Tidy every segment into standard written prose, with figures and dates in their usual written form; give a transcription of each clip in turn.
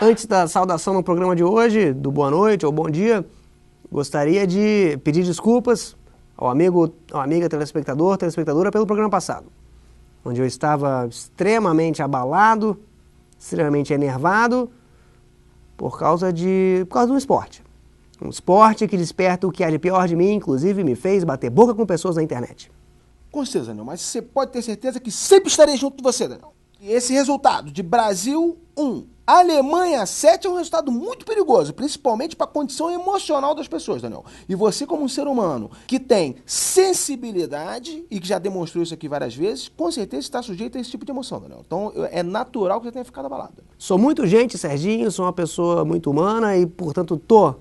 Antes da saudação no programa de hoje, do boa noite ou bom dia, gostaria de pedir desculpas ao amigo, à amiga telespectador, telespectadora pelo programa passado, onde eu estava extremamente abalado, extremamente enervado por causa de um esporte. Um esporte que desperta o que há de pior de mim, inclusive me fez bater boca com pessoas na internet. Com certeza, Daniel, mas você pode ter certeza que sempre estarei junto com você, Daniel. E esse resultado de Brasil 1, Alemanha 7 é um resultado muito perigoso, principalmente para a condição emocional das pessoas, Daniel. E você, como um ser humano que tem sensibilidade e que já demonstrou isso aqui várias vezes, com certeza está sujeito a esse tipo de emoção, Daniel. Então é natural que você tenha ficado abalado. Sou muito gente, Serginho, sou uma pessoa muito humana e, portanto, tô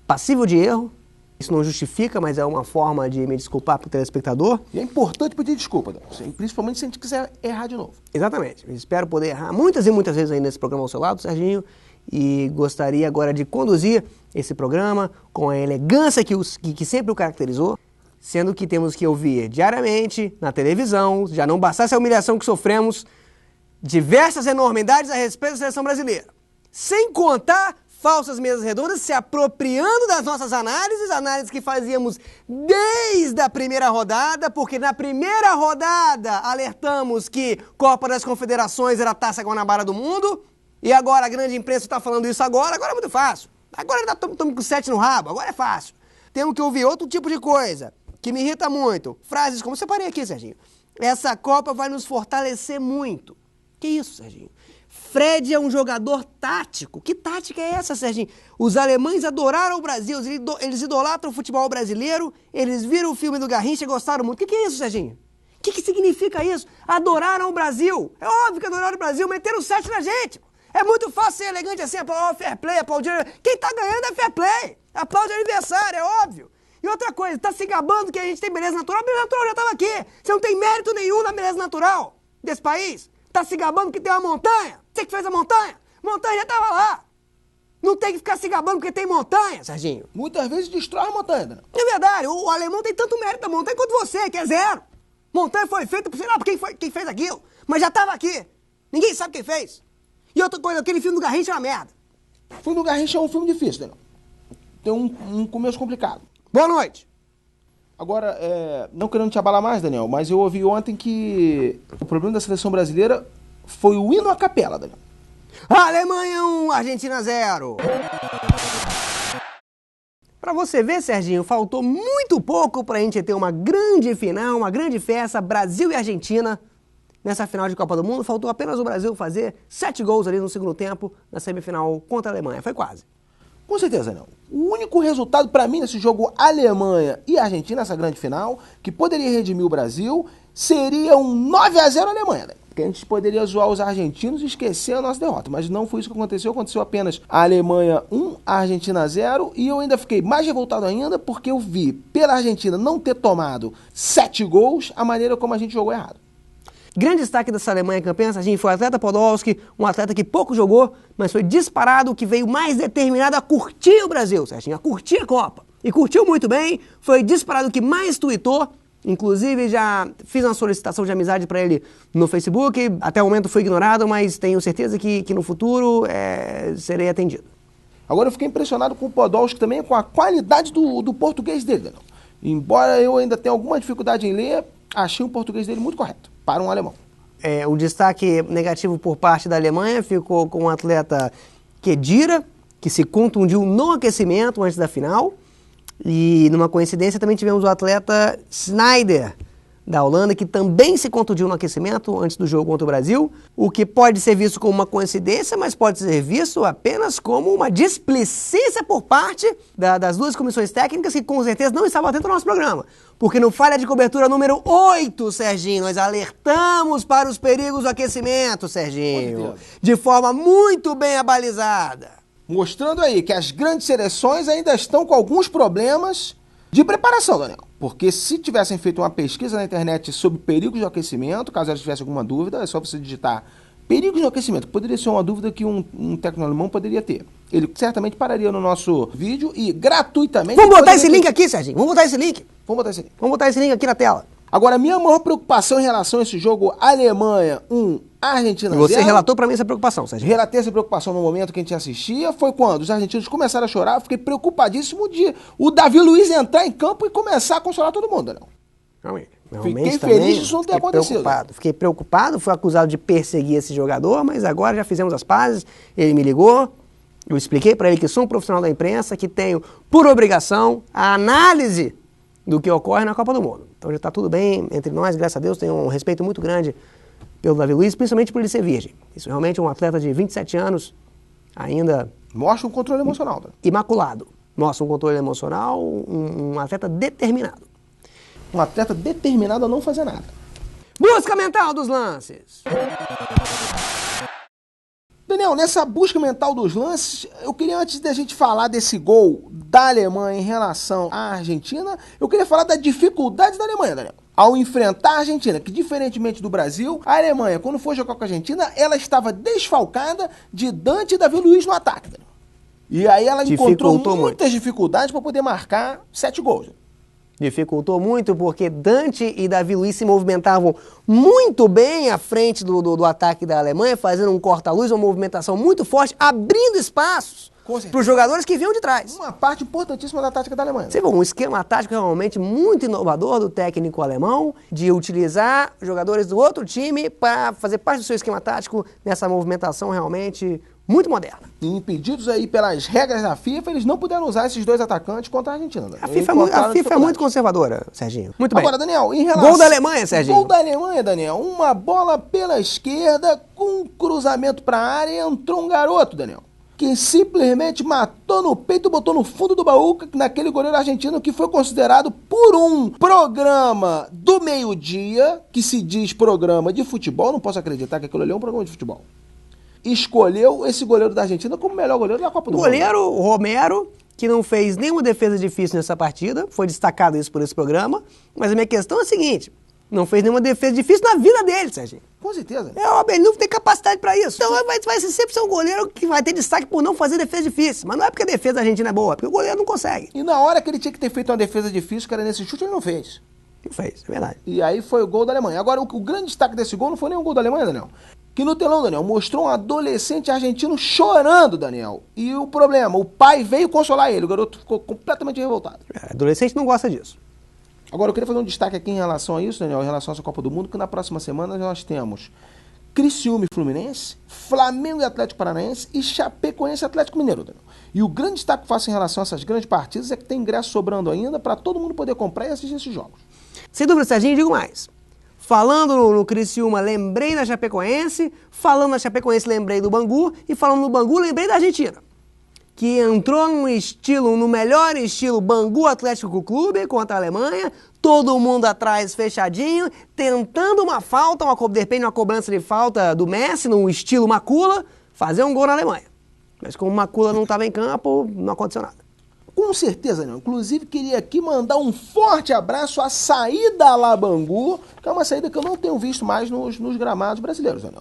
passível de erro. Isso não justifica, mas é uma forma de me desculpar para o telespectador. E é importante pedir desculpa, Daniel, principalmente se a gente quiser errar de novo. Exatamente. Espero poder errar muitas e muitas vezes aí nesse programa ao seu lado, Serginho, e gostaria agora de conduzir esse programa com a elegância que sempre o caracterizou, sendo que temos que ouvir diariamente, na televisão, já não bastasse a humilhação que sofremos, diversas enormidades a respeito da seleção brasileira. Sem contar falsas mesas redondas se apropriando das nossas análises que fazíamos desde a primeira rodada, porque na primeira rodada alertamos que Copa das Confederações era a Taça Guanabara do mundo, e agora a grande imprensa está falando isso agora é muito fácil. Agora estamos com 7 no rabo, agora é fácil. Temos que ouvir outro tipo de coisa, que me irrita muito. Frases como, separei aqui, Serginho, essa Copa vai nos fortalecer muito. Que isso, Serginho? Fred é um jogador tático. Que tática é essa, Serginho? Os alemães adoraram o Brasil, eles idolatram o futebol brasileiro, eles viram o filme do Garrincha e gostaram muito. O que é isso, Serginho? O que significa isso? Adoraram o Brasil. É óbvio que adoraram o Brasil, meteram 7 na gente. É muito fácil ser elegante assim, fair play, aplaudir. Quem tá ganhando é fair play. Aplaude aniversário, é óbvio. E outra coisa, tá se gabando que a gente tem beleza natural. A beleza natural já tava aqui. Você não tem mérito nenhum na beleza natural desse país. Tá se gabando que tem uma montanha. Você que fez a montanha? Montanha já tava lá. Não tem que ficar se gabando porque tem montanha, Serginho. Muitas vezes destrói a montanha, Daniel. É verdade, o alemão tem tanto mérito da montanha quanto você, que é 0. Montanha foi feita por sei lá quem fez aquilo, mas já tava aqui. Ninguém sabe quem fez. E outra coisa, aquele filme do Garrincha é uma merda. O filme do Garrincha é um filme difícil, Daniel. Tem um começo complicado. Boa noite. Agora, não querendo te abalar mais, Daniel, mas eu ouvi ontem que o problema da seleção brasileira foi o hino à capela, Daniel. Alemanha 1, Argentina 0. Pra você ver, Serginho, faltou muito pouco pra gente ter uma grande final, uma grande festa, Brasil e Argentina, nessa final de Copa do Mundo. Faltou apenas o Brasil fazer 7 gols ali no segundo tempo, na semifinal contra a Alemanha. Foi quase. Com certeza não. O único resultado para mim nesse jogo Alemanha e Argentina, essa grande final, que poderia redimir o Brasil, seria um 9-0 Alemanha, né? Porque a gente poderia zoar os argentinos e esquecer a nossa derrota. Mas não foi isso que aconteceu. Aconteceu apenas a Alemanha 1, a Argentina 0. E eu ainda fiquei mais revoltado ainda porque eu vi, pela Argentina não ter tomado 7 gols, a maneira como a gente jogou errado. Grande destaque dessa Alemanha campeã, Serginho, foi o atleta Podolski, um atleta que pouco jogou, mas foi disparado, que veio mais determinado a curtir o Brasil, Serginho, a curtir a Copa. E curtiu muito bem, foi disparado que mais tweetou, inclusive já fiz uma solicitação de amizade para ele no Facebook, até o momento foi ignorado, mas tenho certeza que no futuro serei atendido. Agora eu fiquei impressionado com o Podolski também, com a qualidade do português dele, Daniel. Embora eu ainda tenha alguma dificuldade em ler, achei o português dele muito correto, para um alemão. O destaque negativo por parte da Alemanha ficou com o atleta Khedira, que se contundiu no aquecimento antes da final. E numa coincidência também tivemos o atleta Sneijder, da Holanda, que também se contundiu no aquecimento antes do jogo contra o Brasil, o que pode ser visto como uma coincidência, mas pode ser visto apenas como uma displicência por parte das duas comissões técnicas, que com certeza não estavam atentas ao nosso programa. Porque no falha de cobertura número 8, Serginho, nós alertamos para os perigos do aquecimento, Serginho, de forma muito bem abalizada. Mostrando aí que as grandes seleções ainda estão com alguns problemas de preparação, Daniel. Porque se tivessem feito uma pesquisa na internet sobre perigos de aquecimento, caso elas tivessem alguma dúvida, é só você digitar perigos de aquecimento. Poderia ser uma dúvida que um técnico alemão poderia ter. Ele certamente pararia no nosso vídeo e gratuitamente... Vamos botar esse link aqui, Serginho. Vamos botar esse link. Vamos botar esse link. Vamos botar esse link aqui na tela. Agora, a minha maior preocupação em relação a esse jogo, Alemanha 1, Argentina 0... E você relatou pra mim essa preocupação, Sérgio? Relatei essa preocupação no momento que a gente assistia, foi quando os argentinos começaram a chorar, eu fiquei preocupadíssimo de o Davi Luiz entrar em campo e começar a consolar todo mundo, né? Realmente Fiquei feliz disso não ter acontecido. Fiquei preocupado, fui acusado de perseguir esse jogador, mas agora já fizemos as pazes, ele me ligou, eu expliquei pra ele que sou um profissional da imprensa, que tenho por obrigação a análise do que ocorre na Copa do Mundo. Então já tá tudo bem entre nós, graças a Deus, tenho um respeito muito grande pelo Davi Luiz, principalmente por ele ser virgem. Isso realmente é um atleta de 27 anos, ainda... Mostra um controle emocional. Né? Imaculado. Mostra um controle emocional, um atleta determinado. Um atleta determinado a não fazer nada. Busca mental dos lances. Daniel, nessa busca mental dos lances, eu queria, antes da gente falar desse gol da Alemanha em relação à Argentina, eu queria falar da dificuldade da Alemanha, Daniel. Ao enfrentar a Argentina, que diferentemente do Brasil, a Alemanha, quando foi jogar com a Argentina, ela estava desfalcada de Dante e Davi Luiz no ataque, Daniel. E aí ela encontrou muitas dificuldades para poder marcar 7 gols. Dificultou muito porque Dante e Davi Luiz se movimentavam muito bem à frente do ataque da Alemanha, fazendo um corta-luz, uma movimentação muito forte, abrindo espaços para os jogadores que vinham de trás. Uma parte importantíssima da tática da Alemanha. Você viu, um esquema tático realmente muito inovador do técnico alemão, de utilizar jogadores do outro time para fazer parte do seu esquema tático nessa movimentação realmente muito moderna. E impedidos aí pelas regras da FIFA, eles não puderam usar esses 2 atacantes contra a Argentina. Né? A FIFA é muito conservadora, Serginho. Muito bem. Agora, Daniel, em relação... Gol da Alemanha, Serginho. Gol da Alemanha, Daniel. Uma bola pela esquerda, com um cruzamento para a área, e entrou um garoto, Daniel, que simplesmente matou no peito, botou no fundo do baú naquele goleiro argentino que foi considerado por um programa do meio-dia, que se diz programa de futebol, não posso acreditar que aquilo ali é um programa de futebol. Escolheu esse goleiro da Argentina como o melhor goleiro da Copa do Mundo. Goleiro Romero, que não fez nenhuma defesa difícil nessa partida, foi destacado isso por esse programa, mas a minha questão é a seguinte, não fez nenhuma defesa difícil na vida dele, Serginho. Com certeza. Ele não tem capacidade pra isso. Então vai sempre ser um goleiro que vai ter destaque por não fazer defesa difícil. Mas não é porque a defesa da Argentina é boa, é porque o goleiro não consegue. E na hora que ele tinha que ter feito uma defesa difícil, que era nesse chute, ele não fez. Não fez, é verdade. E aí foi o gol da Alemanha. Agora, o grande destaque desse gol não foi nem o gol da Alemanha, Daniel. Que no telão, Daniel, mostrou um adolescente argentino chorando, Daniel. E o problema, o pai veio consolar ele, o garoto ficou completamente revoltado. Adolescente não gosta disso. Agora, eu queria fazer um destaque aqui em relação a isso, Daniel, em relação a essa Copa do Mundo, que na próxima semana nós temos Criciúma e Fluminense, Flamengo e Atlético Paranaense e Chapecoense e Atlético Mineiro, Daniel. E o grande destaque que eu faço em relação a essas grandes partidas é que tem ingresso sobrando ainda para todo mundo poder comprar e assistir esses jogos. Sem dúvida, Serginho, digo mais. Falando no Criciúma, lembrei da Chapecoense, falando na Chapecoense, lembrei do Bangu, e falando no Bangu, lembrei da Argentina, que entrou no melhor estilo Bangu Atlético Clube contra a Alemanha, todo mundo atrás fechadinho, tentando uma falta, de repente uma cobrança de falta do Messi, no estilo Macula, fazer um gol na Alemanha. Mas como o Macula não estava em campo, não aconteceu nada. Com certeza, não. Inclusive, queria aqui mandar um forte abraço à saída lá Bangu, que é uma saída que eu não tenho visto mais nos gramados brasileiros. Né?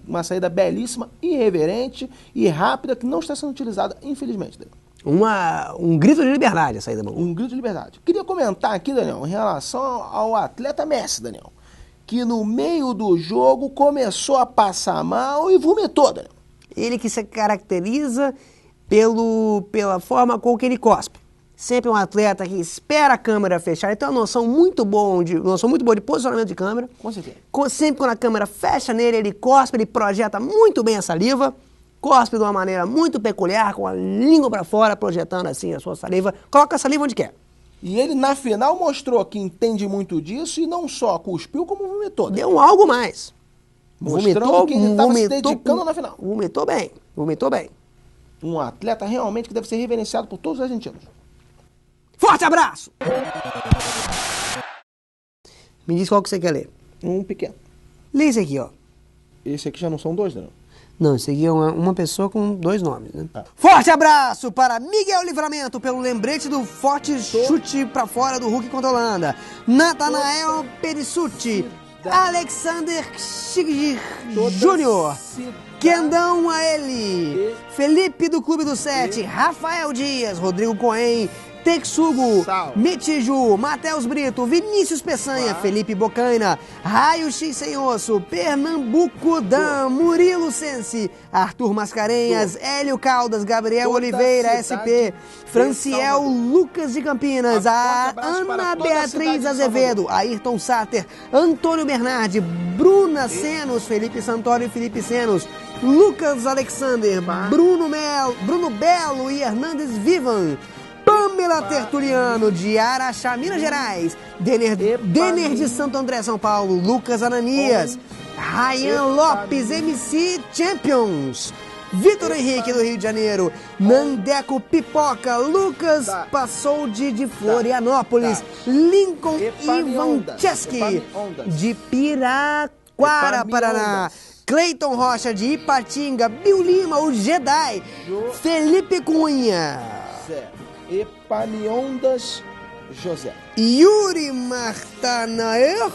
Uma saída belíssima, irreverente e rápida, que não está sendo utilizada, infelizmente. Um grito de liberdade a saída Bangu. Um grito de liberdade. Queria comentar aqui, Daniel, em relação ao atleta Messi, Daniel, que no meio do jogo começou a passar mal e vomitou, Daniel. Ele que se caracteriza pela forma com que ele cospe. Sempre um atleta que espera a câmera fechar, ele tem uma noção muito boa de posicionamento de câmera. Com certeza. Sempre quando a câmera fecha nele, ele cospe, ele projeta muito bem a saliva, cospe de uma maneira muito peculiar, com a língua para fora, projetando assim a sua saliva. Coloca a saliva onde quer. E ele, na final, mostrou que entende muito disso e não só cuspiu, como vomitou. Deu um algo mais. Mostrando que ele estava se dedicando na final. Vomitou bem. Um atleta realmente que deve ser reverenciado por todos os argentinos. Forte abraço! Me diz qual que você quer ler. Um pequeno. Lê esse aqui, ó. Esse aqui já não são 2, não? Não, esse aqui é uma pessoa com 2 nomes, né? Ah. Forte abraço para Miguel Livramento pelo lembrete do forte chute pra fora do Hulk contra a Holanda. Natanael Perissuti, Alexander Schigir Júnior, Kendão a ele, Felipe do Clube do 7, Rafael Dias, Rodrigo Cohen, Texugo, Sal. Metiju, Matheus Brito, Vinícius Peçanha, Felipe Bocaina, Raio X Sem Osso, Pernambuco Dan, Murilo Sense, Arthur Mascarenhas, Hélio Caldas, Gabriel Toda Oliveira, a SP, cidade Franciel de Lucas de Campinas, Um a forte abraço para Ana toda a cidade Beatriz de Azevedo, Salvador. Ayrton Sater, Antônio Bernardi, Bruna Senos, Felipe Santoro e Felipe Senos, Lucas Alexander, Bruno Belo e Hernandes Vivan, Pamela Tertuliano, de Araxá, Minas Gerais, Denner de Santo André, São Paulo, Lucas Ananias, Ryan Lopes, MC Champions, Vitor Henrique, do Rio de Janeiro, Nandeco Pipoca, Lucas Passoldi, de Florianópolis, Lincoln Ivancheski, de Piraquara, Paraná, Cleiton Rocha, de Ipatinga, Bill Lima, o Jedi, Felipe Cunha, Epaniondas José, Yuri Martanaer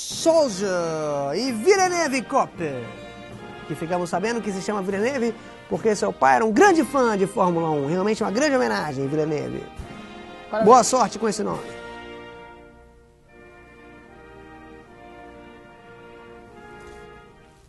Souza e Villeneuve Kopp, que ficamos sabendo que se chama Villeneuve porque seu pai era um grande fã de Fórmula 1, realmente uma grande homenagem, Villeneuve. Boa sorte com esse nome.